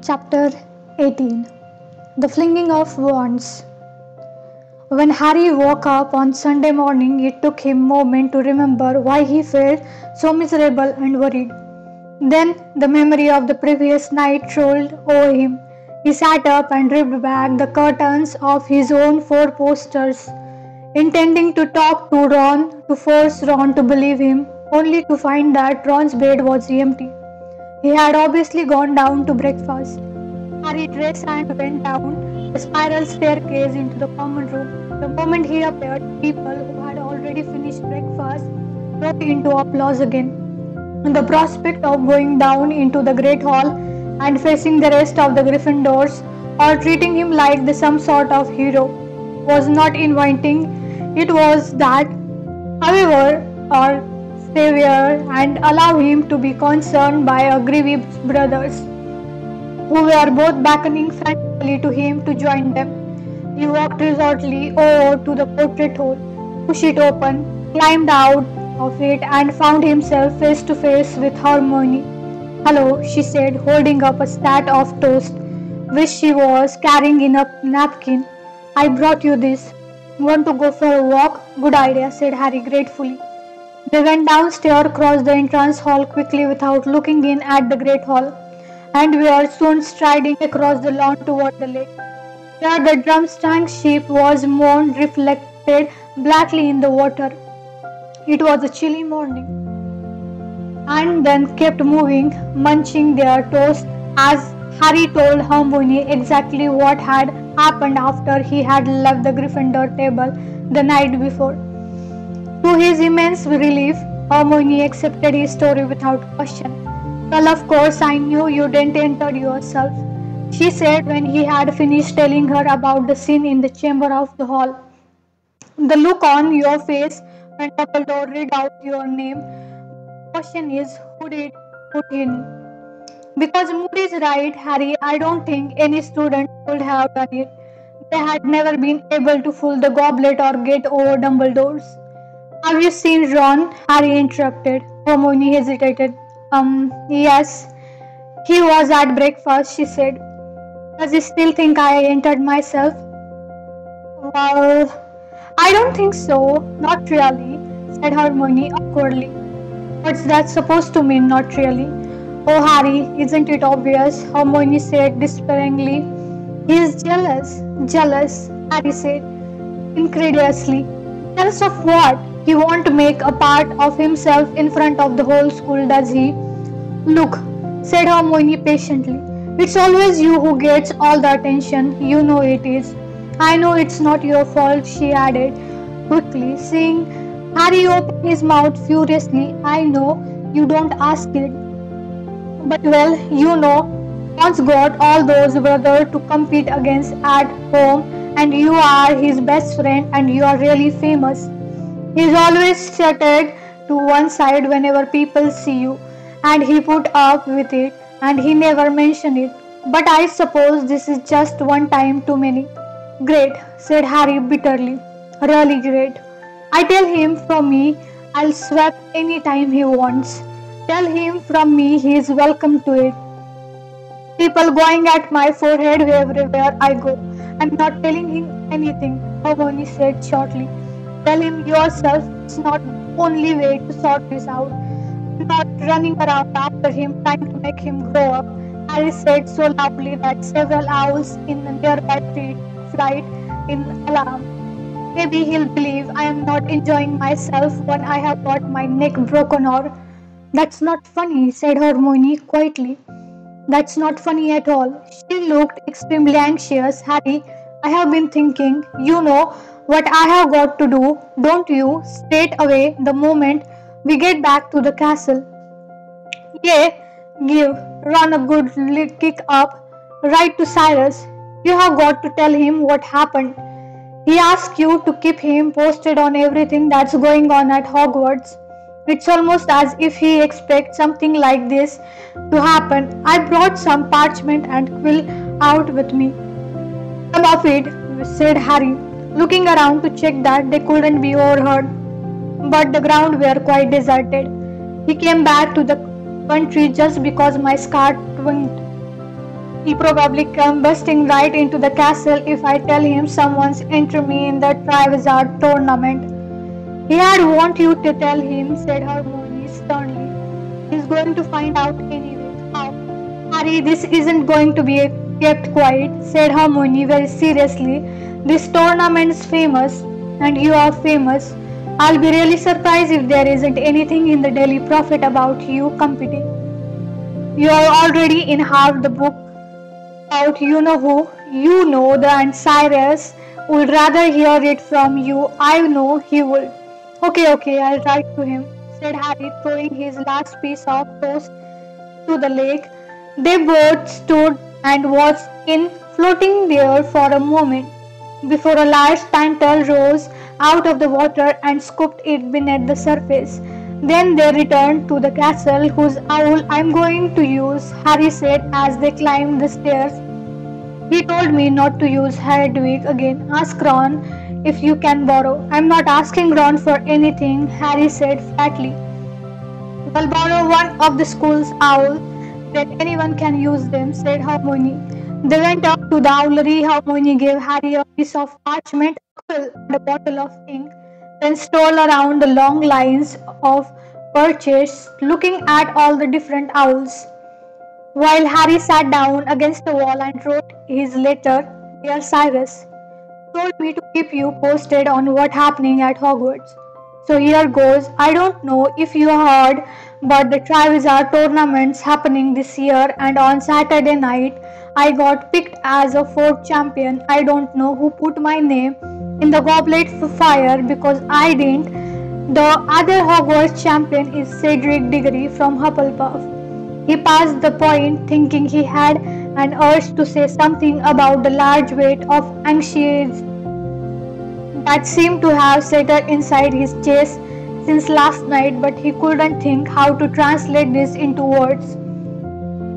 Chapter 18. The Flinging of Wands. When Harry woke up on Sunday morning, it took him a moment to remember why he felt so miserable and worried. Then the memory of the previous night rolled over him. He sat up and ripped back the curtains of his own four posters, intending to talk to Ron to force Ron to believe him, only to find that Ron's bed was empty. He had obviously gone down to breakfast. Harry dressed and went down the spiral staircase into the common room. The moment he appeared, people who had already finished breakfast broke into applause again. The prospect of going down into the Great Hall and facing the rest of the Gryffindors, or treating him like some sort of hero, was not inviting. It was that, however, or savior, and allow him to be concerned by a Grievous brothers, who were both beckoning frantically to him to join them. He walked resolutely over to the portrait hole, pushed it open, climbed out of it, and found himself face to face with Hermione. "Hello," she said, holding up a stack of toast, which she was carrying in a napkin. "I brought you this. Want to go for a walk?" "Good idea," said Harry gratefully. They went downstairs, crossed the entrance hall quickly without looking in at the Great Hall, and were soon striding across the lawn toward the lake. There the Drumstank ship was mooned reflected blackly in the water. It was a chilly morning, and then kept moving, munching their toast as Harry told Hermione exactly what had happened after he had left the Gryffindor table the night before. To his immense relief, Hermione accepted his story without question. "Well, of course, I knew you didn't enter yourself," she said when he had finished telling her about the scene in the chamber of the hall. "The look on your face when Dumbledore read out your name. The question is, who did put in?" "Because Moody's right, Harry. I don't think any student would have done it. They had never been able to fool the goblet or get over Dumbledore's." "Have you seen Ron?" Harry interrupted. Hermione hesitated. Yes. He was at breakfast," she said. "Does he still think I entered myself?" "Well, I don't think so. Not really," said Hermione awkwardly. "What's that supposed to mean, not really?" "Oh, Harry, isn't it obvious?" Hermione said despairingly. "He's jealous." "Jealous?" Harry said incredulously. "Jealous of what? He won't make a part of himself in front of the whole school, does he?" "Look," said Hermione patiently. "It's always you who gets all the attention. You know it is." "I know it's not your fault," she added quickly, seeing Harry open his mouth furiously. "I know you don't ask it. But well, you know, Ron's got all those brothers to compete against at home, and you are his best friend, and you are really famous. He's always settled to one side whenever people see you, and he put up with it, and he never mentioned it. But I suppose this is just one time too many." "Great," said Harry bitterly. "Really great. I tell him from me I'll swap any time he wants. Tell him from me he is welcome to it. People going at my forehead everywhere I go. I'm not telling him anything," Hermione said shortly. "Tell him yourself. It's not the only way to sort this out. I'm not running around after him trying to make him grow up," Harry said so loudly that several owls in the nearby tree fried in alarm. "Maybe he'll believe I am not enjoying myself when I have got my neck broken, or—" "That's not funny," said Hermione quietly. "That's not funny at all." She looked extremely anxious. "Harry, I have been thinking. You know what I have got to do, don't you? Straight away, the moment we get back to the castle. Yeah, give Ron a good kick up. Write to Sirius. You have got to tell him what happened. He asked you to keep him posted on everything that's going on at Hogwarts. It's almost as if he expects something like this to happen. I brought some parchment and quill out with me." "Some of it," said Harry, looking around to check that they couldn't be overheard. But the ground were quite deserted. He came back to the country just because my scar twinged. He'll probably come busting right into the castle if I tell him someone's entered me in the Triwizard tournament. He had want you to tell him, said Hermione sternly. He's going to find out anyway. How? Harry, this isn't going to be kept quiet, said Hermione very seriously. This tournament's famous, and you are famous. I'll be really surprised if there isn't anything in the Daily Prophet about you competing. You are already in half the book about you know who. You know that, and Cyrus would rather hear it from you. I know he would. Okay, I'll write to him, said Harry, throwing his last piece of toast to the lake. They both stood and watched it floating there for a moment before a large turtle rose out of the water and scooped it beneath the surface. Then they returned to the castle, whose owl I'm going to use, Harry said as they climbed the stairs. He told me not to use Hedwig again. Ask Ron if you can borrow. I'm not asking Ron for anything, Harry said flatly. Well, borrow one of the school's owls, then anyone can use them, said Hermione. They went up to the owlery. Hermione gave Harry a piece of parchment, and a bottle of ink, then strolled around the long lines of perches, looking at all the different owls. While Harry sat down against the wall and wrote his letter, Dear Cyrus, told me to keep you posted on what's happening at Hogwarts. So here goes. I don't know if you heard, but the Triwizard tournament's happening this year, and on Saturday night I got picked as a fourth champion. I don't know who put my name in the goblet of fire because I didn't. The other Hogwarts champion is Cedric Diggory from Hufflepuff. He passed the point, thinking he had an urge to say something about the large weight of anxiety that seemed to have settled inside his chest since last night, but he couldn't think how to translate this into words.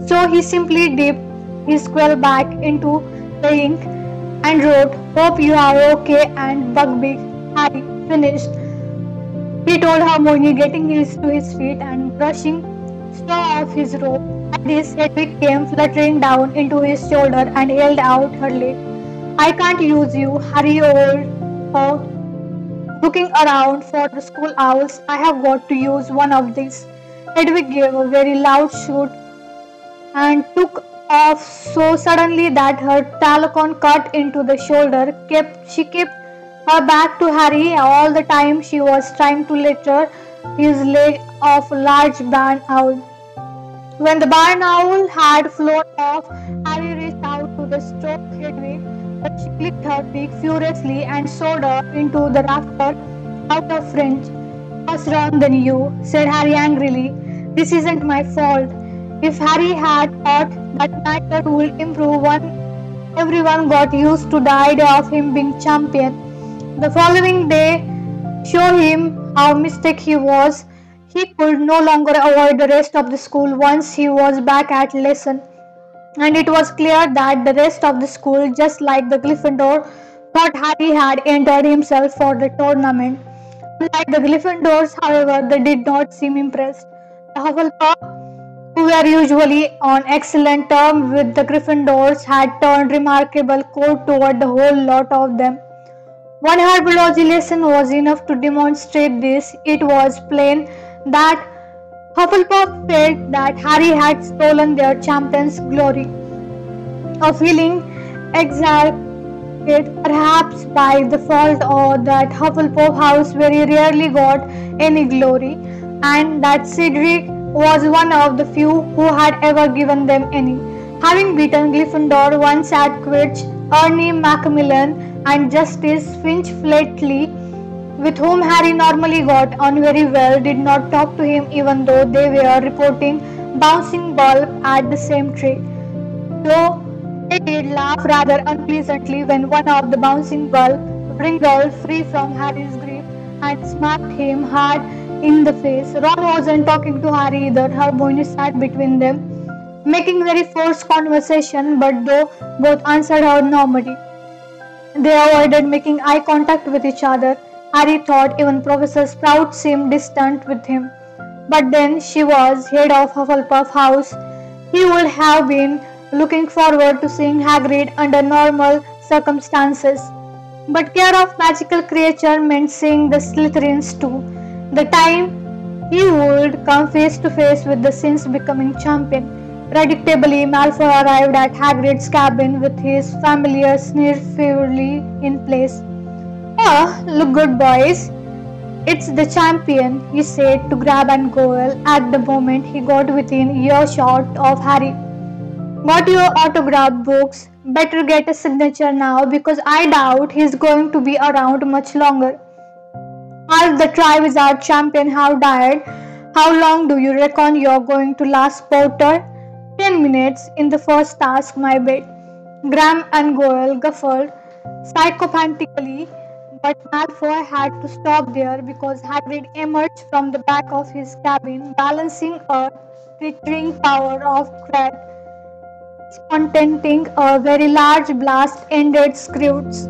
So he simply dipped his quill back into the ink and wrote, Hope you are okay and Buckbeak. Harry finished. He told Hermione, getting to his feet and brushing straw off his robe. At this, Hedwig came fluttering down into his shoulder and held out her leg. I can't use you, Harry rolled out, looking around for the school owls. I have got to use one of these. Hedwig gave a very loud shoot and took off so suddenly that her talon cut into the shoulder. She kept her back to Harry all the time she was trying to litter his leg off a large barn owl. When the barn owl had flown off, Harry reached out to the stroke Hedwig, but she clicked her beak furiously and soared up into the rafter out of range. Worse wrong than you, said Harry angrily. This isn't my fault. If Harry had thought that neither would improve everyone got used to the idea of him being champion. The following day showed him how mistaken he was. He could no longer avoid the rest of the school once he was back at lesson. And it was clear that the rest of the school, just like the Gryffindor, thought Harry had entered himself for the tournament. Unlike the Gryffindors, however, they did not seem impressed. The Hufflepuff, who were usually on excellent terms with the Gryffindors, had turned remarkable cold toward the whole lot of them. One herbology lesson was enough to demonstrate this. It was plain that Hufflepuff felt that Harry had stolen their champion's glory. A feeling exaggerated perhaps by the fault or that Hufflepuff House very rarely got any glory, and that Cedric was one of the few who had ever given them any. Having beaten Gryffindor once at Quidditch, Ernie Macmillan and Justice Finch Fletchley, with whom Harry normally got on very well, did not talk to him even though they were reporting bouncing ball at the same tree. Though they did laugh rather unpleasantly when one of the bouncing ball wriggled free from Harry's grip and smacked him hard in the face. Ron wasn't talking to Harry either. Hermione sat between them, making very forced conversation, but though both answered her normally, they avoided making eye contact with each other. Harry thought even Professor Sprout seemed distant with him. But then she was head of Hufflepuff House. He would have been looking forward to seeing Hagrid under normal circumstances. But care of magical creature meant seeing the Slytherins too. The time he would come face to face with the since becoming champion. Predictably, Malfoy arrived at Hagrid's cabin with his familiar sneer firmly in place. "Oh, look good, boys. It's the champion," he said to Grab and Goyle at the moment he got within earshot of Harry. "Got your autograph books? Better get a signature now because I doubt he's going to be around much longer. Ask the Triwizard Champion how tired. How long do you reckon you're going to last, Potter?" "10 minutes in the first task, my bet." Graham and Goyle guffawed sycophantically, but Malfoy had to stop there because Hagrid emerged from the back of his cabin, balancing a glittering tower of crate containing a very large blast-ended Skrewts.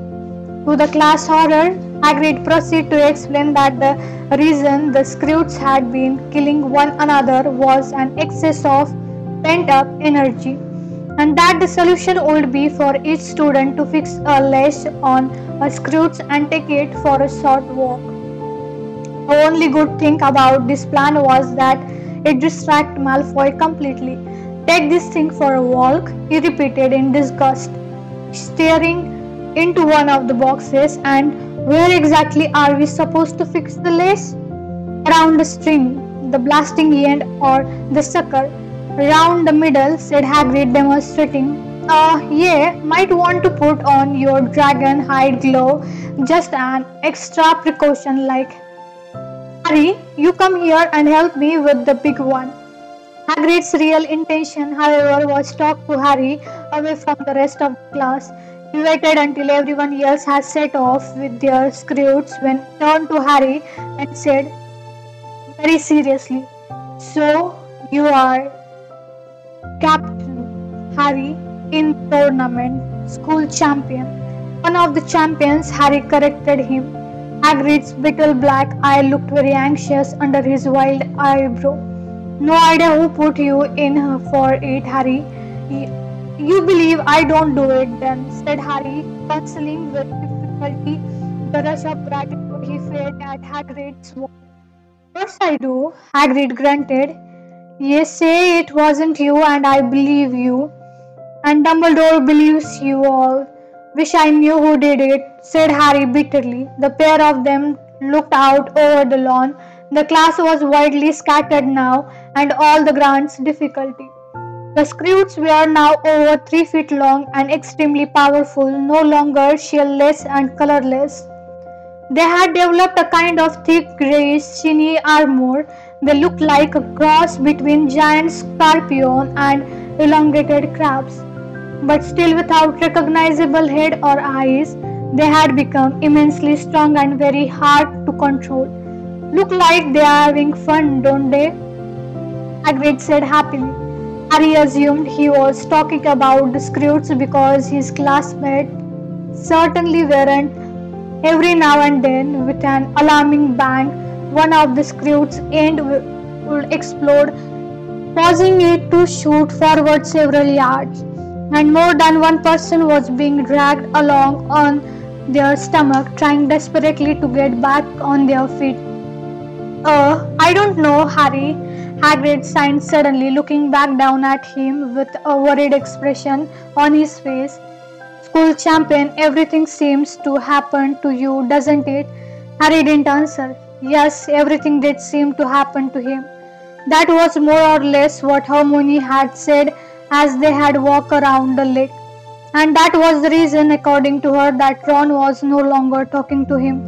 To the class horror, Hagrid proceeded to explain that the reason the Skrewts had been killing one another was an excess of pent-up energy, and that the solution would be for each student to fix a lash on a Skrewts and take it for a short walk. The only good thing about this plan was that it distracted Malfoy completely. "Take this thing for a walk," he repeated in disgust, staring into one of the boxes. "And where exactly are we supposed to fix the lace?" "Around the string, the blasting end, or the sucker." "Round the middle," said Hagrid, demonstrating. Yeah, might want to put on your dragon hide glove, just an extra precaution like." "Harry, you come here and help me with the big one." Hagrid's real intention, however, was to talk to Harry away from the rest of the class. He waited until everyone else had set off with their Skrewts, then turned to Harry and said very seriously, "So you are Captain Harry in the tournament, school champion." "One of the champions," Harry corrected him. Hagrid's brittle black eye looked very anxious under his wild eyebrow. "No idea who put you in for it, Harry." You believe I don't do it then," said Harry, concealing with difficulty the rush of gratitude he felt at Hagrid's word. "Of course I do," Hagrid grunted. "Yes, say it wasn't you and I believe you. And Dumbledore believes you all. Wish I knew who did it," said Harry bitterly. The pair of them looked out over the lawn. The class was widely scattered now, and all the grants difficulty. The Skrewts were now over 3 feet long and extremely powerful, no longer shell-less and colorless. They had developed a kind of thick greyish shiny armor. They looked like a cross between giant scorpion and elongated crabs. But still without recognizable head or eyes, they had become immensely strong and very hard to control. "Look like they are having fun, don't they?" Hagrid said happily. Harry assumed he was talking about the Skrewts because his classmates certainly weren't. Every now and then, with an alarming bang, one of the Skrewts' end would explode, causing it to shoot forward several yards, and more than one person was being dragged along on their stomach, trying desperately to get back on their feet. I don't know, Harry," Hagrid sighed suddenly, looking back down at him with a worried expression on his face. "School champion, everything seems to happen to you, doesn't it?" Harry didn't answer. Yes, everything did seem to happen to him. That was more or less what Hermione had said as they had walked around the lake. And that was the reason, according to her, that Ron was no longer talking to him.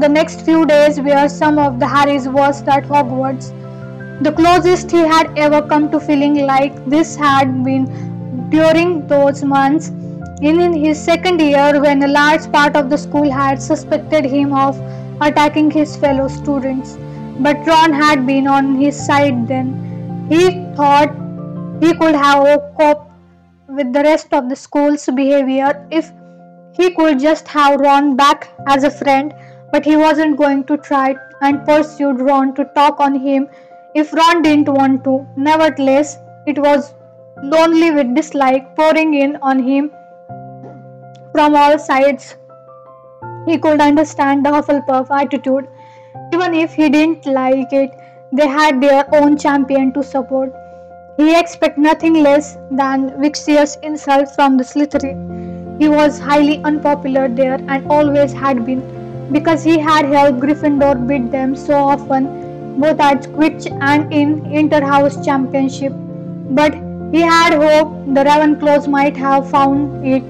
The next few days were some of the Harry's worst at Hogwarts. The closest he had ever come to feeling like this had been during those months in his second year, when a large part of the school had suspected him of attacking his fellow students. But Ron had been on his side then. He thought he could have coped with the rest of the school's behavior if he could just have Ron back as a friend, but he wasn't going to try and pursued Ron to talk on him if Ron didn't want to. Nevertheless, it was lonely with dislike pouring in on him from all sides. He could understand the Hufflepuff attitude. Even if he didn't like it, they had their own champion to support. He expected nothing less than vicious insults from the Slytherin. He was highly unpopular there and always had been, because he had helped Gryffindor beat them so often, both at Quidditch and in inter-house championship. But he had hoped the Ravenclaws might have found it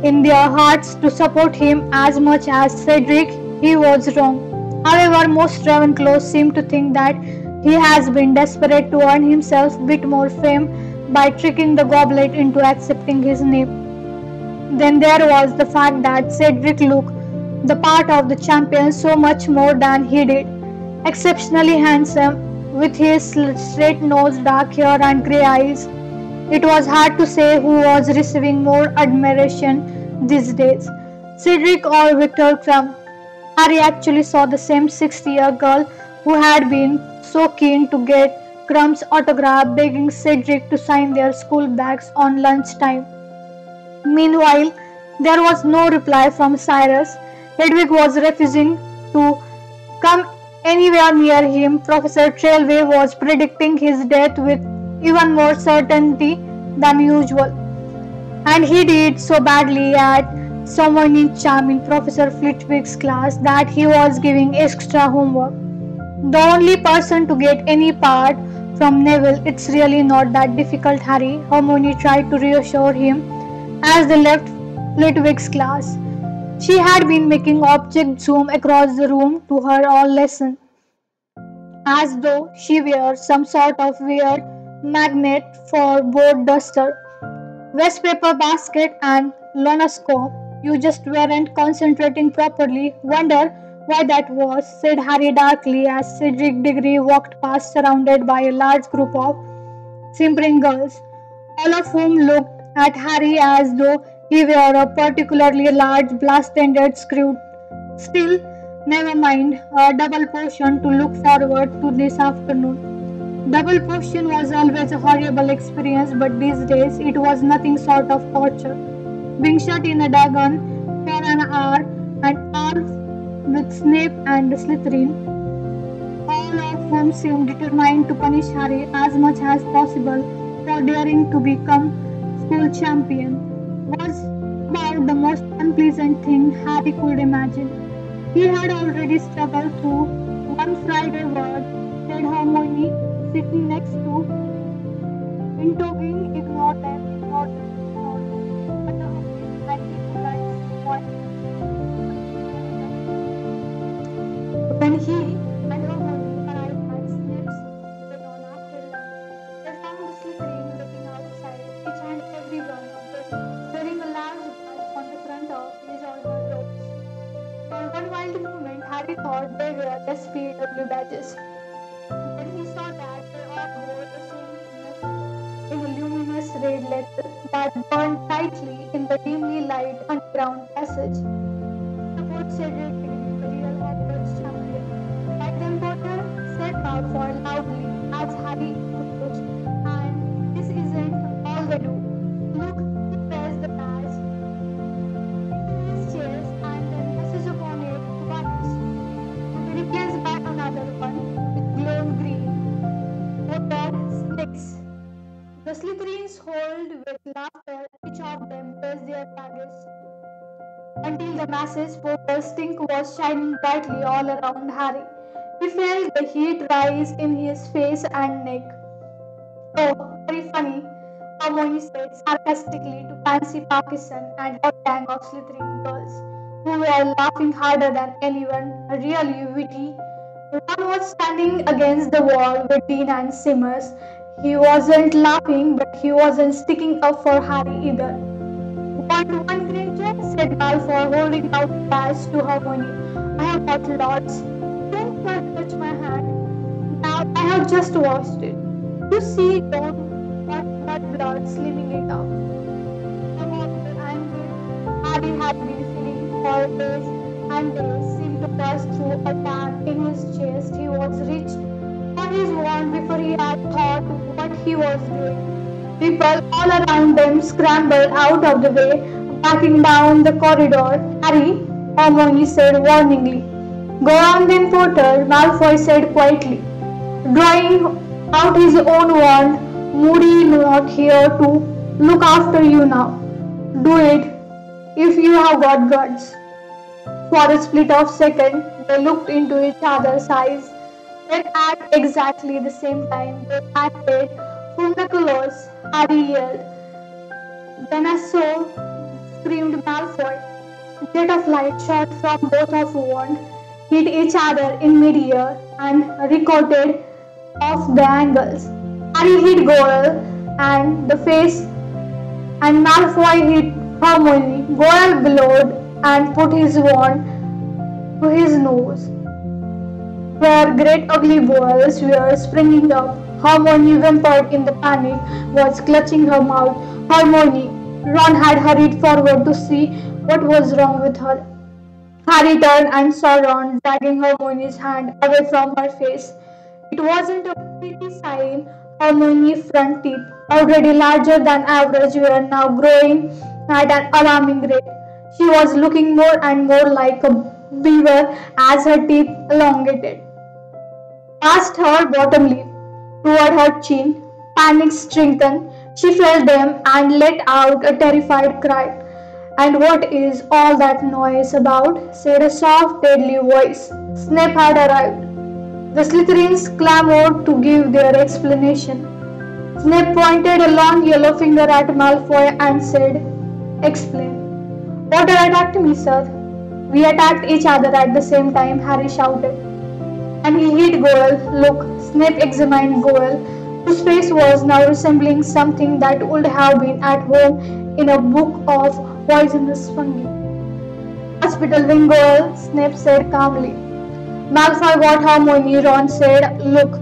in their hearts to support him as much as Cedric. He was wrong. However, most Ravenclaws seem to think that he has been desperate to earn himself a bit more fame by tricking the goblet into accepting his name. Then there was the fact that Cedric looked the part of the champion so much more than he did. Exceptionally handsome, with his straight nose, dark hair, and grey eyes. It was hard to say who was receiving more admiration these days, Cedric or Victor Crumb. Harry actually saw the same 60-year girl who had been so keen to get Crumb's autograph, begging Cedric to sign their school bags on lunchtime. Meanwhile, there was no reply from Cyrus. Hedwig was refusing to come anywhere near him. Professor Trelawney was predicting his death with even more certainty than usual. And he did so badly at summoning charm in Professor Flitwick's class that he was giving extra homework. The only person to get any part from Neville, it's really not that difficult, Harry, Hermione tried to reassure him as they left Flitwick's class. She had been making object zoom across the room to her all lesson, as though she were some sort of weird magnet for board duster, waste paper basket, and lonoscope. You just weren't concentrating properly. Wonder why that was, said Harry darkly as Cedric Diggory walked past surrounded by a large group of simpering girls, all of whom looked at Harry as though he were a particularly large blast-ended screw. Still, never mind, a double potion to look forward to this afternoon. Double potion was always a horrible experience, but these days it was nothing short of torture. Being shut in a dragon for an hour and hour with Snape and Slytherin, all of whom seemed determined to punish Harry as much as possible for daring to become school champion, was about the most unpleasant thing Harry could imagine. He had already struggled through one Friday word, said Hermione, sitting next to Intogging, ignore them, ignore them, ignore them. But the Hermione had people like when he and Hermione arrived at Snape's salon after lunch, they found the Slytherin looking outside, each and every one of them wearing a large badge on the front of his or her robes. For one wild moment, Harry thought they were SPW badges. Then he saw that they all wore the same message in a luminous red letter that burned tightly in the dimly lit underground passage. Support Cedric Diggory, the real Hogwarts champion. Like them Potter said Malfoy loudly as Harry approached, and this isn't all they do. Look, he pressed the badge into his chest and then message upon it vanished, to be replaced by another one with glowing green. Voted snakes. The Slytherins howled with laughter, each of them raised their daggers until the massive portal stink was shining brightly all around Harry. He felt the heat rise in his face and neck. Oh, very funny, Hermione said sarcastically to Pansy Parkinson and her gang of Slytherin girls, who were laughing harder than anyone, really witty. Ron was standing against the wall with Dean and Simmers. He wasn't laughing, but he wasn't sticking up for Harry either. Want one creature? Said Malfoy, holding out the badge to Hermione. I have got lots. Don't try to touch my hand. Now I have just washed it. You see, don't got blood slimming it up. Some of the anger Harry had been feeling for days and days seemed to pass through a tan in his chest. He was reached for his wand before he had thought what he was doing. People all around them scrambled out of the way, backing down the corridor. Harry, Hermione said warningly. Go on then, Potter, Malfoy said quietly. Drawing out his own wand, Moody not here to look after you now. Do it, if you have got guts. For a split of second, they looked into each other's eyes. Then at exactly the same time, they acted Fumnaculos, Harry yelled. Then I saw, screamed Malfoy. A jet of light shot from both of wands, hit each other in mid-air and recorded off the angles. Harry hit Goyle and the face and Malfoy hit Hermione. Goyle glowed and put his wand to his nose, where great ugly boils were springing up. Hermione whimpered in the panic, was clutching her mouth. Hermione! Ron had hurried forward to see what was wrong with her. Harry turned and saw Ron dragging Hermione's hand away from her face. It wasn't a pretty sign. Hermione's front teeth, already larger than average, were now growing at an alarming rate. She was looking more and more like a beaver as her teeth elongated. Past her bottom lip, toward her chin, panic strengthened. She felt them and let out a terrified cry. And what is all that noise about? Said a soft, deadly voice. Snape had arrived. The Slytherins clamored to give their explanation. Snape pointed a long yellow finger at Malfoy and said, Explain. Potter attacked me, sir. We attacked each other at the same time, Harry shouted. And he hit Goyle. Look, Snape examined Goyle, whose face was now resembling something that would have been at home in a book of poisonous fungi. Hospital wing, Goyle, Snape said calmly. Malfoy got Hermione, Ron said, Look.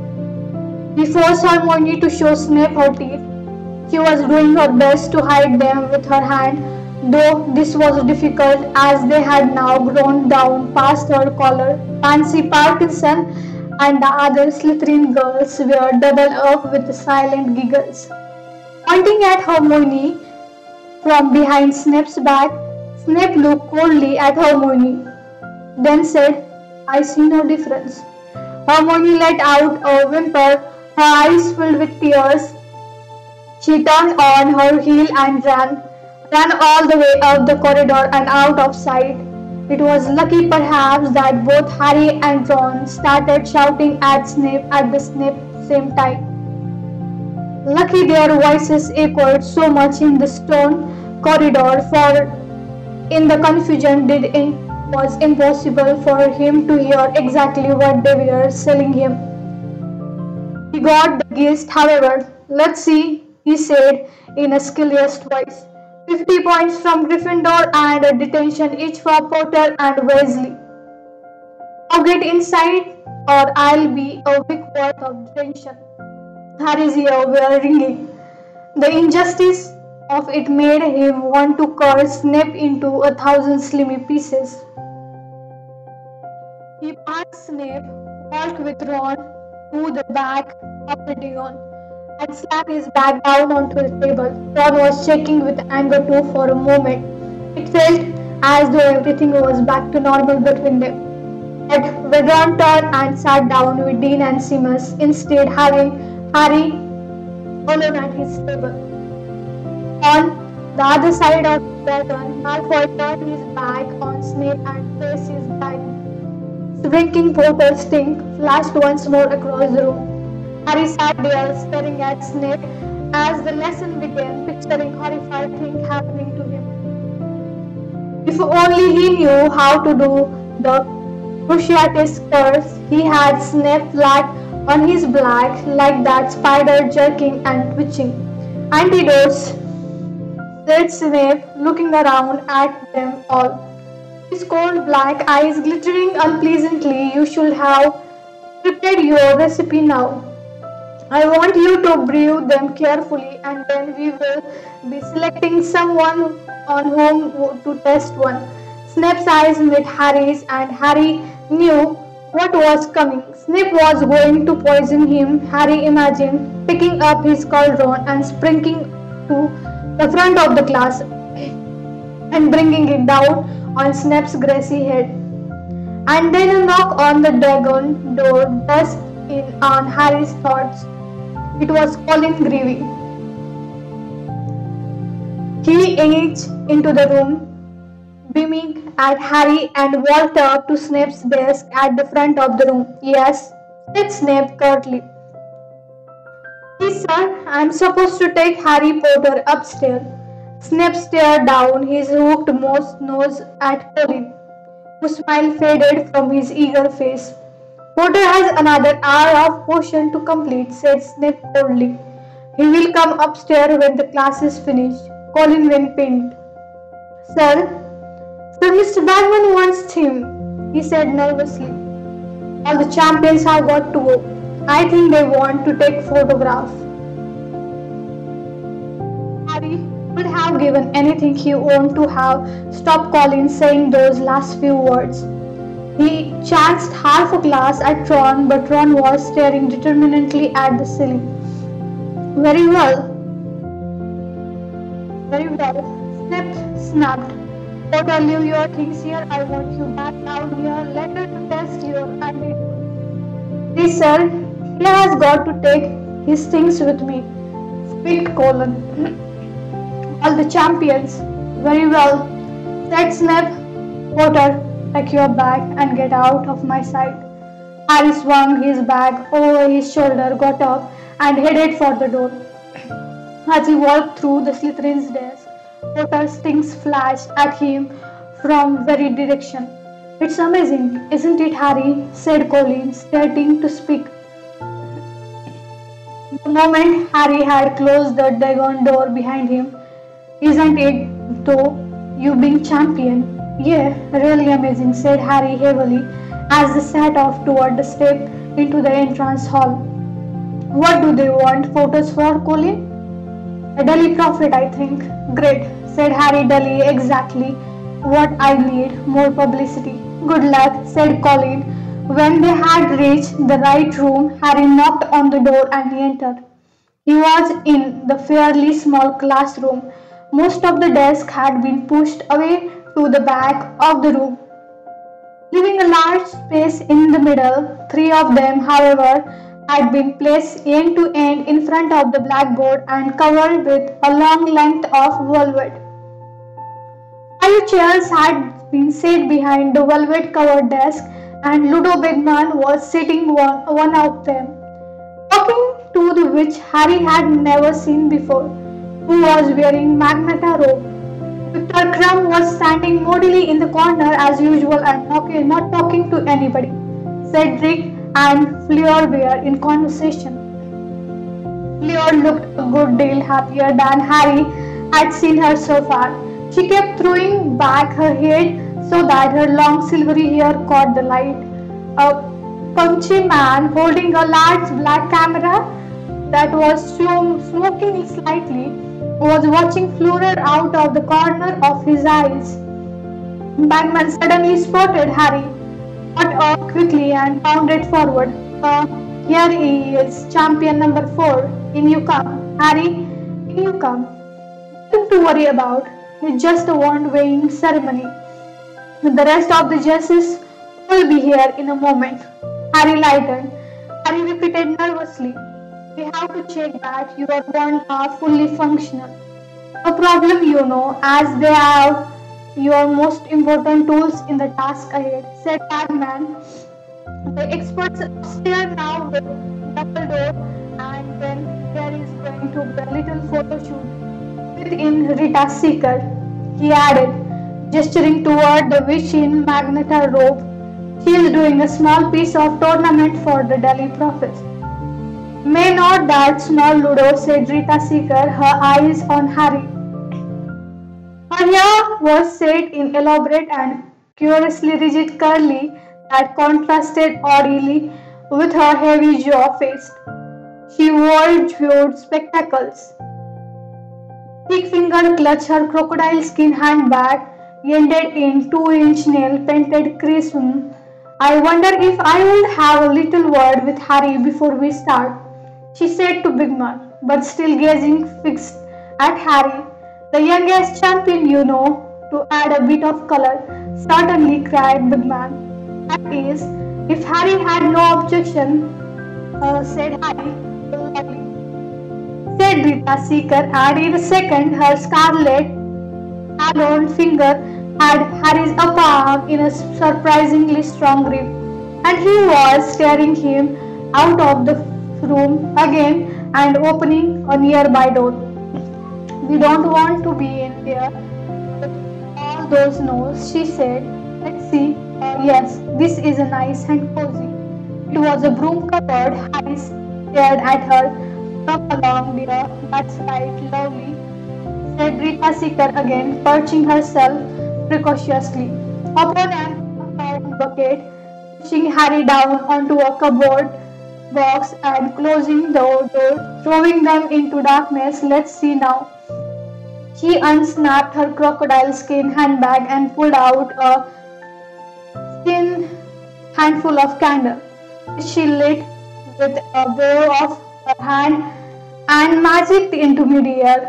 He forced Hermione to show Snape her teeth. She was doing her best to hide them with her hand, though this was difficult as they had now grown down past her collar. Pansy Parkinson and the other Slytherin girls were doubled up with silent giggles. Pointing at Hermione from behind Snape's back, Snape looked coldly at Hermione, then said, I see no difference. Hermione let out a whimper, her eyes filled with tears. She turned on her heel and ran all the way up the corridor and out of sight. It was lucky perhaps that both Harry and Ron started shouting at Snape at the same time. Lucky their voices echoed so much in the stone corridor, for in the confusion it was impossible for him to hear exactly what they were telling him. He got the gist, however. Let's see, he said in a skilliest voice. 50 points from Gryffindor and a detention each for Potter and Weasley. Now get inside or I'll be a week worth of detention. Harry's ears were ringing. The injustice of it made him want to curse Snape into 1,000 slimy pieces. He passed Snape, walked with Ron to the back of the divan, and slapped his bag down onto the table. Ron was shaking with anger too for a moment. It felt as though everything was back to normal between them. But when Ron turned and sat down with Dean and Seamus, instead having Harry alone at his table. On the other side of the dragon, Malfoy turned his back on Snape and faced his back. Drinking Potter's stink flashed once more across the room. Harry sat there staring at Snape as the lesson began, picturing horrified things happening to him. If only he knew how to do the Cruciatus curse. He had Snape flat on his back like that, spider jerking and twitching. Antidotes, said Snape, looking around at them all. His cold black eyes glittering unpleasantly. You should have prepared your recipe now. I want you to brew them carefully, and then we will be selecting someone on whom to test one. Snape's eyes met Harry's, and Harry knew what was coming. Snape was going to poison him. Harry imagined picking up his cauldron and sprinkling to the front of the class and bringing it down on Snape's grassy head. And then a knock on the dragon door burst in on Harry's thoughts. It was Colin Creevey. He edged into the room, beaming at Harry, and walked up to Snape's desk at the front of the room. "Yes," said Snape curtly. "Yes, sir. I'm supposed to take Harry Potter upstairs." Snape stared down his hooked nose at Colin, whose smile faded from his eager face. "Potter has another hour of potion to complete," said Snape coldly. "He will come upstairs when the class is finished." Colin went pink. "Sir, Mr. Bagman wants him," he said nervously. "All the champions have got to go. I think they want to take photograph." Harry would have given anything he owned to have stopped Colin saying those last few words. He chanced half a glass at Ron, but Ron was staring determinedly at the ceiling. Very well, Snape snapped. "Potter, leave your things here. I want you back down here later to test your attitude." "Please, sir, he has got to take his things with me," squeaked Colin. "All the champions." "Very well," said Snape. "Potter, take your bag and get out of my sight." Harry swung his bag over his shoulder, got up, and headed for the door. As he walked through the Slytherin's desk, Potter's things flashed at him from every direction. "It's amazing, isn't it, Harry?" said Colin, starting to speak. The moment Harry had closed the dragon door behind him. "Isn't it, though, you being champion?" "Yeah, really amazing," said Harry heavily as they set off toward the step into the entrance hall. "What do they want photos for, Colin?" "A Daily Prophet, I think." "Great," said Harry dully. "Exactly what I need, more publicity." "Good luck," said Colin. When they had reached the right room, Harry knocked on the door and he entered. He was in the fairly small classroom. Most of the desks had been pushed away to the back of the room, leaving a large space in the middle. Three of them, however, had been placed end to end in front of the blackboard and covered with a long length of velvet. 5 chairs had been set behind the velvet-covered desk, and Ludo Bagman was sitting one of them, talking to the witch Harry had never seen before, who was wearing Magnetar robe. Victor Crumb was standing moodily in the corner as usual and not talking to anybody. Cedric and Fleur were in conversation. Fleur looked a good deal happier than Harry had seen her so far. She kept throwing back her head so that her long silvery hair caught the light. A punchy man holding a large black camera that was smoking slightly was watching Fleur out of the corner of his eyes. Bagman suddenly spotted Harry, got up quickly and pounded forward. "Here he is, champion number 4. In you come, Harry, in you come. Nothing to worry about. It's just a wand-weighing ceremony. The rest of the judges will be here in a moment." Harry lightened. Harry repeated nervously, "We have to check that your wands are fully functional." "No problem, you know, as they are your most important tools in the task ahead," said Bagman. "The experts upstairs now with Dumbledore, and then there is going to be a little photo shoot within Rita Seeker," he added, gesturing toward the witch in Magnetar robe. "She is doing a small piece of tournament for the Daily Prophet." "May not that small, Ludo," said Rita Seeker, her eyes on Harry. Her hair was set in elaborate and curiously rigid curly that contrasted oddly with her heavy jaw face. She wore jeweled spectacles. Thick fingers clutched her crocodile skin handbag, ended in 2-inch nail-painted crimson. "I wonder if I would have a little word with Harry before we start," she said to Bagman, but still gazing fixed at Harry. "The youngest champion, you know, to add a bit of color," certainly cried Big Man. "That is, if Harry had no objection," said Harry, politely. Said Rita Seeker, and in a second her scarlet hallowed finger had Harry's upper arm in a surprisingly strong grip, and he was steering him out of the room again and opening a nearby door. "We don't want to be in there with all those no's," she said. "Let's see. Yes, this is nice and cozy." It was a broom-covered. Harry stared at her. "Come along, dear. That's right, lovely," said Rita Seeker again, perching herself precautiously upon an upturned bucket, pushing Harry down onto a cupboard box and closing the door, throwing them into darkness. "Let's see now." She unsnapped her crocodile skin handbag and pulled out a thin handful of candle, which she lit with a wave of her hand and magicked into midair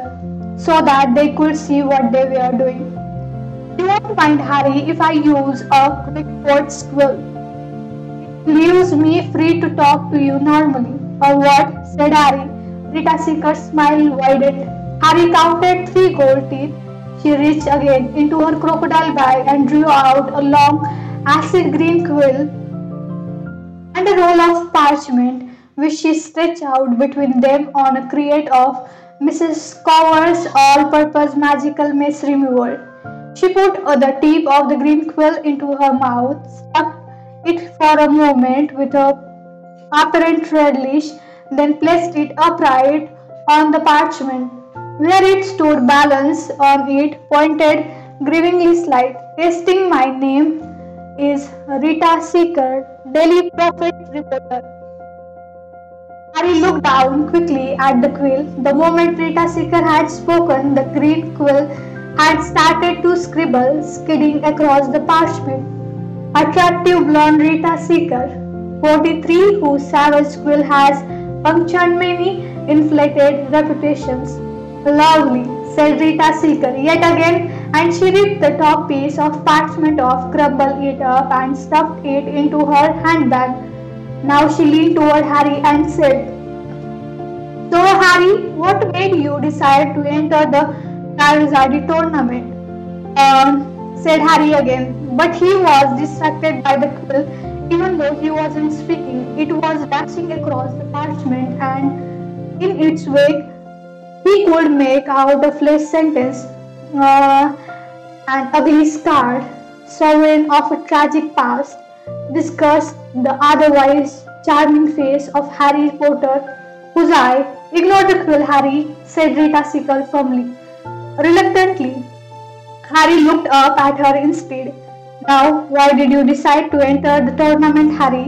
so that they could see what they were doing. "You won't mind, Harry, if I use a quick-foot quill. It leaves me free to talk to you normally." "Or what?" said Harry. Rita Seeker's smile widened. Harry counted 3 gold teeth. She reached again into her crocodile bag and drew out a long acid green quill and a roll of parchment, which she stretched out between them on a crate of Mrs. Scower's all-purpose magical mess remover. She put the tip of the green quill into her mouth, stuck it for a moment with a apparent relish, then placed it upright on the parchment, where it stood balanced on it, pointed grievingly slight. "Tasting, my name is Rita Seeker, Daily Prophet reporter." Harry looked down quickly at the quill. The moment Rita Seeker had spoken, the green quill had started to scribble, skidding across the parchment. "Attractive blonde Rita Seeker, 43, whose savage quill has punctured many inflated reputations." "Lovely," said Rita Seeker yet again, and she ripped the top piece of parchment off, crumbled it up, and stuffed it into her handbag. Now she leaned toward Harry and said, "So, Harry, what made you decide to enter the Charizard tournament?" Said Harry again, but he was distracted by the quill. Even though he wasn't speaking, it was dashing across the parchment, and in its wake he could make out a flesh sentence. "An ugly scarred sovereign of a tragic past," discussed the otherwise charming face of Harry Potter, whose eye— "Ignore the quill, Harry," said Rita Seeker firmly. Reluctantly, Harry looked up at her instead. "Now, why did you decide to enter the tournament, Harry?"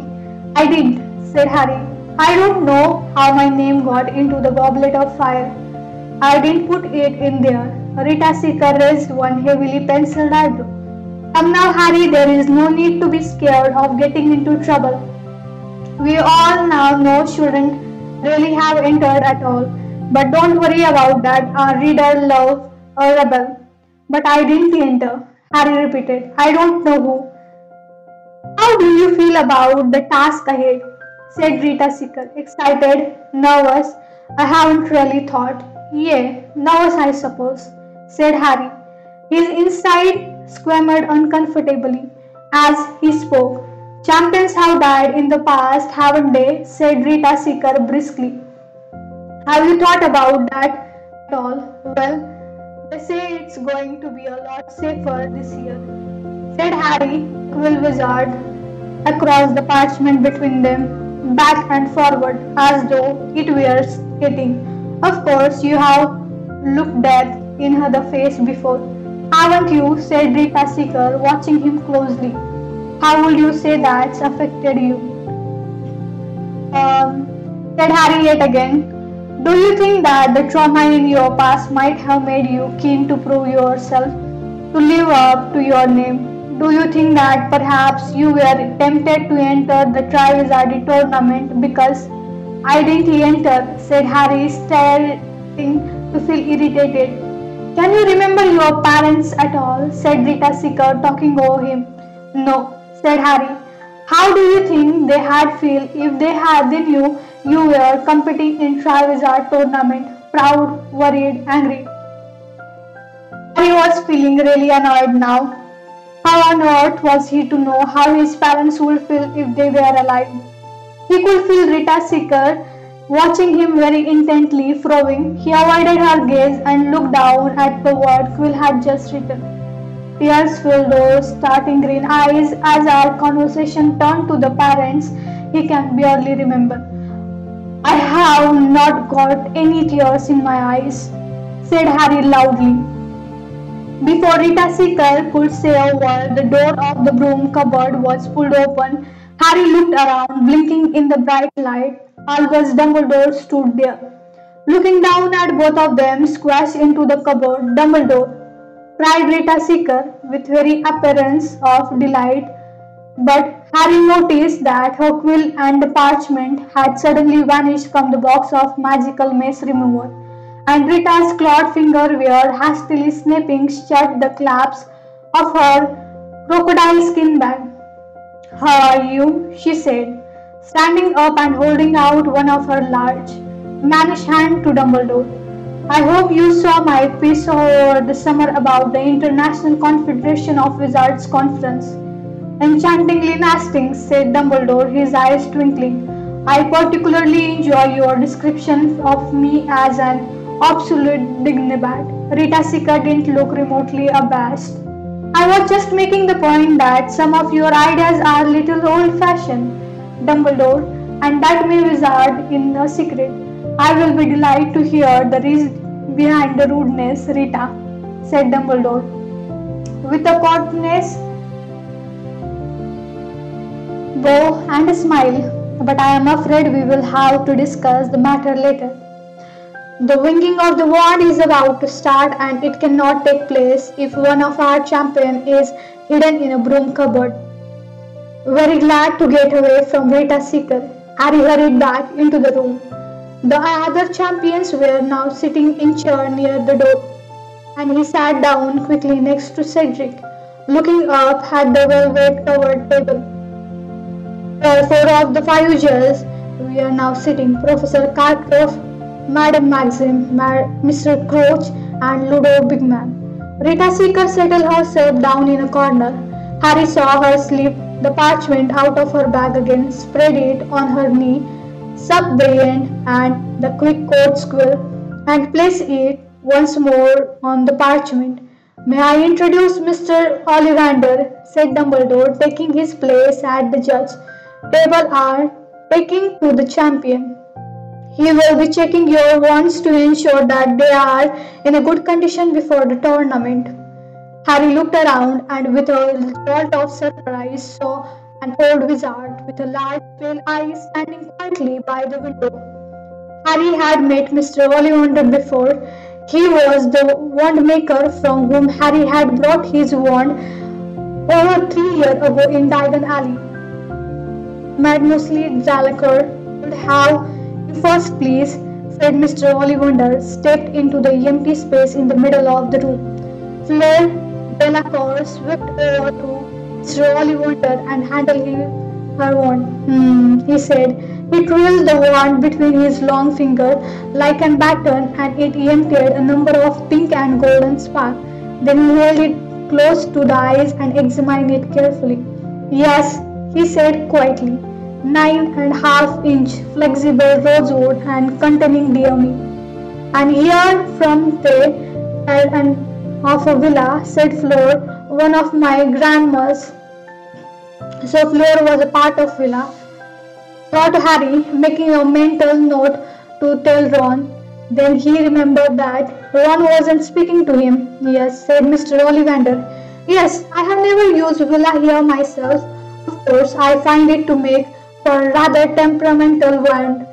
"I didn't," said Harry. "I don't know how my name got into the Goblet of Fire. I didn't put it in there." Rita Seeker raised one heavily penciled eyebrow. "Come now, Harry, there is no need to be scared of getting into trouble. We all now know shouldn't really have entered at all. But don't worry about that. Our reader loves a rebel." "But I didn't enter," Harry repeated. "I don't know who." "How do you feel about the task ahead?" said Rita Seeker, excited, nervous. "I haven't really thought." "Yeah, nervous, I suppose," said Harry. His inside squirmed uncomfortably as he spoke. "Champions have died in the past, haven't they?" said Rita Seeker briskly. "Have you thought about that at all?" "Well, they say it's going to be a lot safer this year," said Harry, quill wizard across the parchment between them, back and forward, as though it were skating. "Of course, you have looked death in the face before, haven't you?" said Rita Seeker, watching him closely. "How would you say that's affected you?" Said Harry yet again. "Do you think that the trauma in your past might have made you keen to prove yourself, to live up to your name? Do you think that perhaps you were tempted to enter the Charizard tournament because—" "I didn't enter," said Harry, to feel irritated. Can you remember your parents at all? Said Rita Seeker, talking over him. No, said Harry. How do you think they had feel if they knew you were competing in Triwizard tournament? Proud, worried, angry. Harry was feeling really annoyed now. How on earth was he to know how his parents would feel if they were alive? He could feel Rita Seeker watching him very intently, frowning. He avoided her gaze and looked down at the word Quill had just written. Tears filled those starting green eyes as our conversation turned to the parents he can barely remember. I have not got any tears in my eyes, said Harry loudly. Before Rita Seeker could say a word, the door of the broom cupboard was pulled open. Harry looked around, blinking in the bright light. Albus Dumbledore stood there, looking down at both of them, squashed into the cupboard. Dumbledore, cried Rita Seeker with very appearance of delight, but Harry noticed that her quill and the parchment had suddenly vanished from the box of magical mace remover, and Rita's clawed finger were hastily snapping shut the clasps of her crocodile skin bag. How are you? She said, standing up and holding out one of her large, mannish hand to Dumbledore. I hope you saw my piece over the summer about the International Confederation of Wizards Conference. Enchantingly nasty, said Dumbledore, his eyes twinkling. I particularly enjoy your description of me as an absolute dignibat. Rita Seeker didn't look remotely abashed. I was just making the point that some of your ideas are a little old-fashioned, Dumbledore, and that may wizard in a secret. I will be delighted to hear the reason behind the rudeness, Rita, said Dumbledore, with a courteous bow and a smile. But I am afraid we will have to discuss the matter later. The winging of the wand is about to start and it cannot take place if one of our champions is hidden in a broom cupboard. Very glad to get away from Rita Seeker, Harry hurried back into the room. The other champions were now sitting in chairs near the door, and he sat down quickly next to Cedric, looking up at the velvet-covered table. Four of the 5 judges were now sitting: Professor Karkaroff, Madame Maxim, Mr. Crouch, and Ludo Bigman. Rita Seeker settled herself down in a corner. Harry saw her slip the parchment out of her bag again, spread it on her knee, suck the end and the quick coat squill, and place it once more on the parchment. May I introduce Mr. Ollivander, said Dumbledore, taking his place at the judge table and taking to the champion. He will be checking your wands to ensure that they are in a good condition before the tournament. Harry looked around and with a jolt of surprise saw an old wizard with a large pale eye standing quietly by the window. Harry had met Mr. Ollivander before. He was the wand maker from whom Harry had brought his wand over 3 years ago in Diagon Alley. Mademoiselle Zalacker would have you first, please, said Mr. Ollivander, stepped into the empty space in the middle of the room. Fleur Delacour swept over to Mr. Ollivander and handed him her wand. He said. He twirled the wand between his long finger like a baton and it emitted a number of pink and golden sparks. Then he held it close to the eyes and examined it carefully. Yes, he said quietly. 9.5-inch flexible rosewood and containing DME. And here from the and of a villa, said Fleur, one of my grandma's. So Fleur was a part of villa, thought Harry, making a mental note to tell Ron. Then he remembered that Ron wasn't speaking to him. Yes, said Mr. Ollivander. Yes, I have never used villa here myself. Of course, I find it to make for a rather temperamental wand.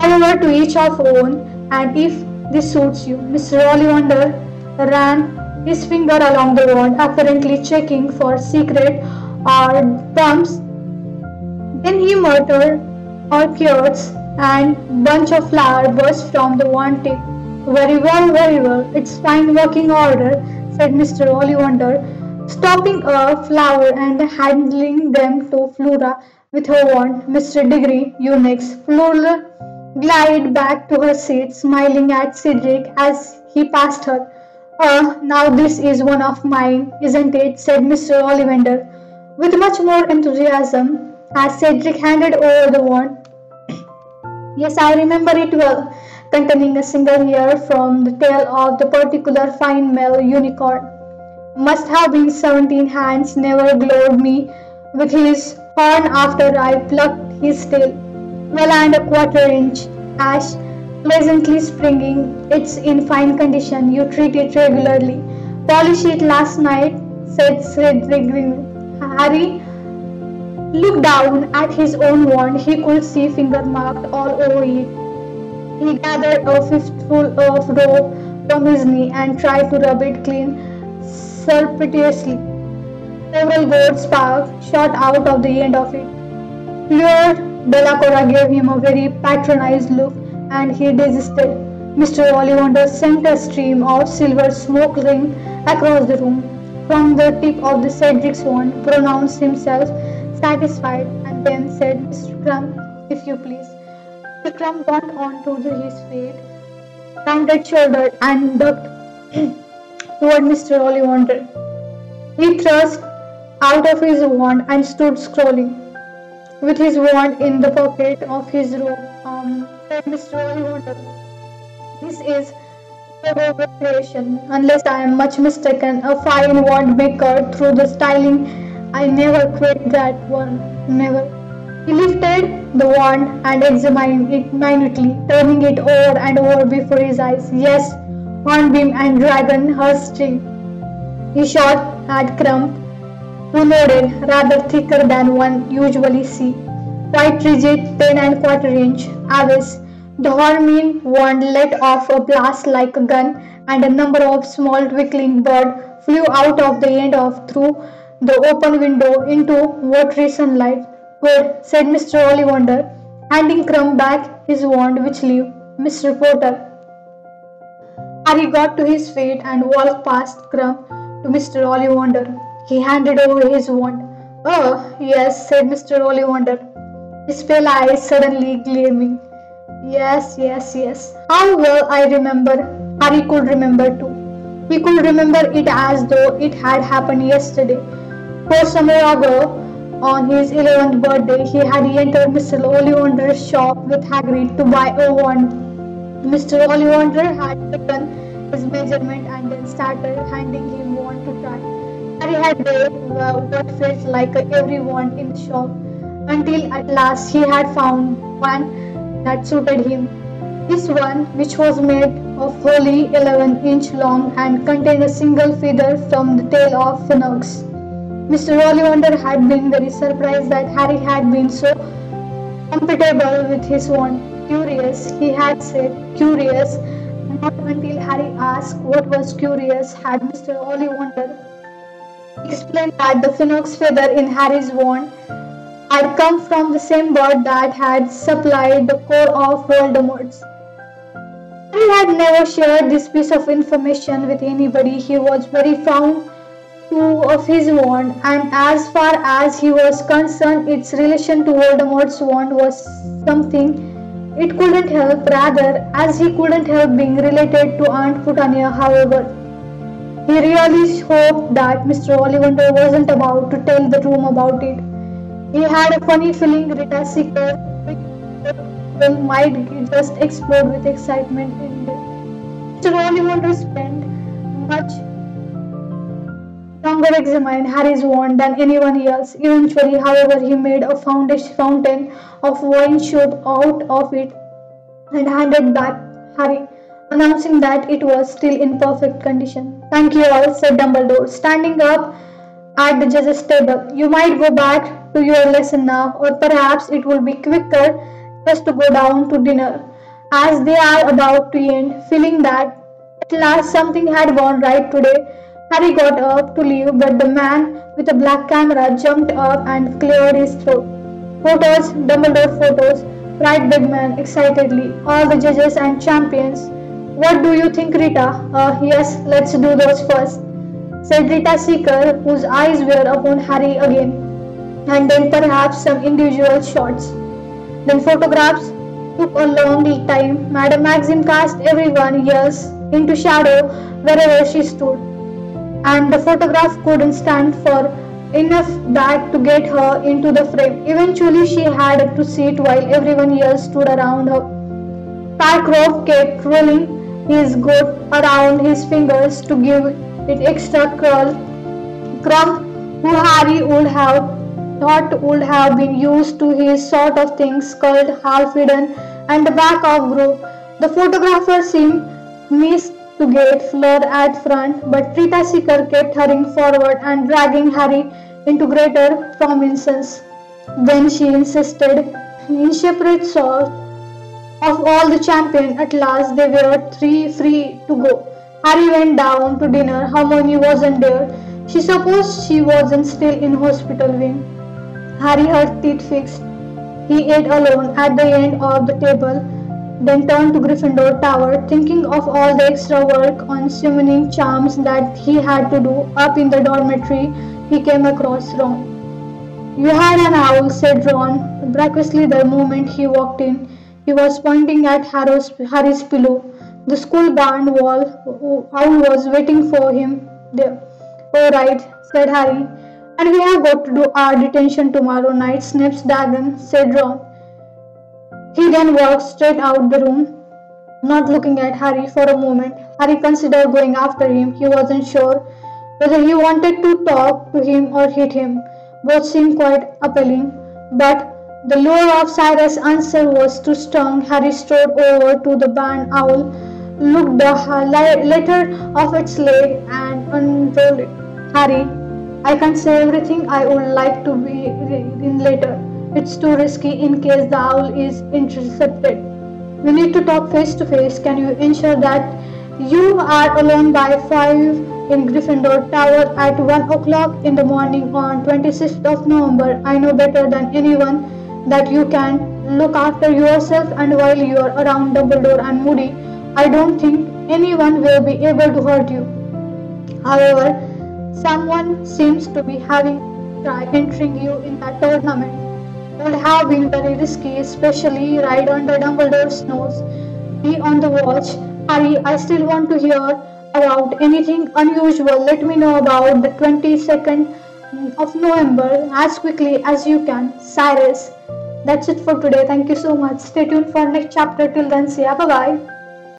However, to each of own, and if this suits you. Mr. Ollivander ran his finger along the wand, apparently checking for secret or bumps. Then he muttered, or cures, and bunch of flower burst from the one tip. Very well, it's fine working order, said Mr. Ollivander, stopping a flower and handing them to Flora with her wand. Mr. Diggory, you next. Flora glided back to her seat, smiling at Cedric as he passed her. Now this is one of mine, isn't it? Said Mr. Ollivander, with much more enthusiasm, as Cedric handed over the wand. Yes, I remember it well, containing a single hair from the tail of the particular fine male unicorn. Must have been 17 hands never glowed me with his horn after I plucked his tail. Well and a quarter inch, ash, pleasantly springing, it's in fine condition, you treat it regularly. Polish it last night, said Cedric. Harry looked down at his own wand. He could see finger marked all over it. He gathered a fistful of rope from his knee and tried to rub it clean surreptitiously. Several gold sparks shot out of the end of it. Lord Delacora gave him a very patronized look, and he desisted. Mr. Ollivander sent a stream of silver smoke ring across the room. From the tip of the Cedric's wand, pronounced himself satisfied, and then said, Mr. Crumb, if you please. Mr. Crumb got on to his feet, rounded shouldered, and ducked toward Mr. Ollivander. He thrust out of his wand and stood scrolling, with his wand in the pocket of his robe. Said Mr. Ollivander, this is a creation, unless I am much mistaken, a fine wand maker through the styling. I never quit that one, never. He lifted the wand and examined it minutely, turning it over and over before his eyes. Yes, hornbeam and dragon heartstring. He shot at Crumb, who nodded, rather thicker than one usually see. Quite rigid, 10¼ inch, Avis. The hornbeam wand let off a blast like a gun, and a number of small twinkling birds flew out of the end of through the open window into watery sunlight. Good, said Mr. Ollivander, handing Crumb back his wand, which leave, Mr. Potter. Harry got to his feet and walked past Crumb to Mr. Ollivander. He handed over his wand. Oh, yes, said Mr. Ollivander, his pale eyes suddenly gleaming. Yes. How well I remember. Harry could remember too. He could remember it as though it had happened yesterday. 4 summers ago, on his 11th birthday, he had entered Mr. Ollivander's shop with Hagrid to buy a wand. Mr. Ollivander had taken his measurement and then started handing him wand to try. Harry had read what felt like every wand in the shop, until at last he had found one that suited him. This one, which was made of wholly 11-inch long and contained a single feather from the tail of Phoenix. Mr. Ollivander had been very surprised that Harry had been so compatible with his wand. Curious, he had said, curious. Not until Harry asked what was curious had Mr. Ollivander explained that the Phoenix feather in Harry's wand had come from the same bird that had supplied the core of Voldemort's. Harry had never shared this piece of information with anybody. He was very fond of his wand, and as far as he was concerned, its relation to Voldemort's wand was something it couldn't help, rather, as he couldn't help being related to Aunt Petunia. However, he really hoped that Mr. Ollivander wasn't about to tell the room about it. He had a funny feeling Rita Seeker might just explode with excitement in it. Mr. Ollivander spent much longer examined Harry's wand than anyone else. Eventually, however, he made a fountain of wine shoot out of it and handed back Harry, announcing that it was still in perfect condition. Thank you all, said Dumbledore, standing up at the judge's table. You might go back to your lesson now, or perhaps it will be quicker just to go down to dinner. As they are about to end, feeling that at last something had gone right today, Harry got up to leave, but the man with a black camera jumped up and cleared his throat. Photos, Dumbledore photos. cried Bigman excitedly. All the judges and champions. What do you think, Rita? Yes, let's do those first, said Rita Seeker, whose eyes were upon Harry again. And then perhaps some individual shots. Then photographs took a long time. Madame Maxim cast everyone else into shadow wherever she stood, and the photograph couldn't stand for enough back to get her into the frame. Eventually, she had to sit while everyone else stood around her. Pycroft kept rolling his goat around his fingers to give it extra curl. Crumb, who Harry would have thought would have been used to his sort of things, curled half hidden and the back of group. The photographer seemed missed to get Fleur at front, but Rita Seeker kept hurrying forward and dragging Harry into greater prominence. Then she insisted in separate sorts of all the champions. At last they were three free to go. Harry went down to dinner. Hermione wasn't there. She supposed she wasn't still in hospital wing. Harry, her teeth fixed, he ate alone at the end of the table, then turned to Gryffindor Tower, thinking of all the extra work on summoning charms that he had to do up in the dormitory. He came across Ron. You had an owl, said Ron, breathlessly the moment he walked in. He was pointing at Harry's pillow. The school barn owl was waiting for him there. All right, said Harry. And we have got to do our detention tomorrow night, Snip's Dagon, said Ron. He then walked straight out the room, not looking at Harry for a moment. Harry considered going after him. He wasn't sure whether he wanted to talk to him or hit him. Both seemed quite appealing, but the lure of Cyrus' answer was too strong. Harry strode over to the barn owl, looked the letter off its leg, and unrolled it. Harry, I can't say everything I would like to be in later. It's too risky in case the owl is intercepted. We need to talk face to face. Can you ensure that you are alone by 5 in Gryffindor Tower at 1 o'clock in the morning on 26th of November? I know better than anyone that you can look after yourself, and while you are around Dumbledore and Moody, I don't think anyone will be able to hurt you. However, someone seems to be having tried entering you in that tournament. It would have been very risky, especially right under Dumbledore's nose. Be on the watch. Harry, I still want to hear about anything unusual. Let me know about the 22nd of November as quickly as you can. Cyrus. That's it for today. Thank you so much. Stay tuned for next chapter. Till then, see ya. Bye-bye.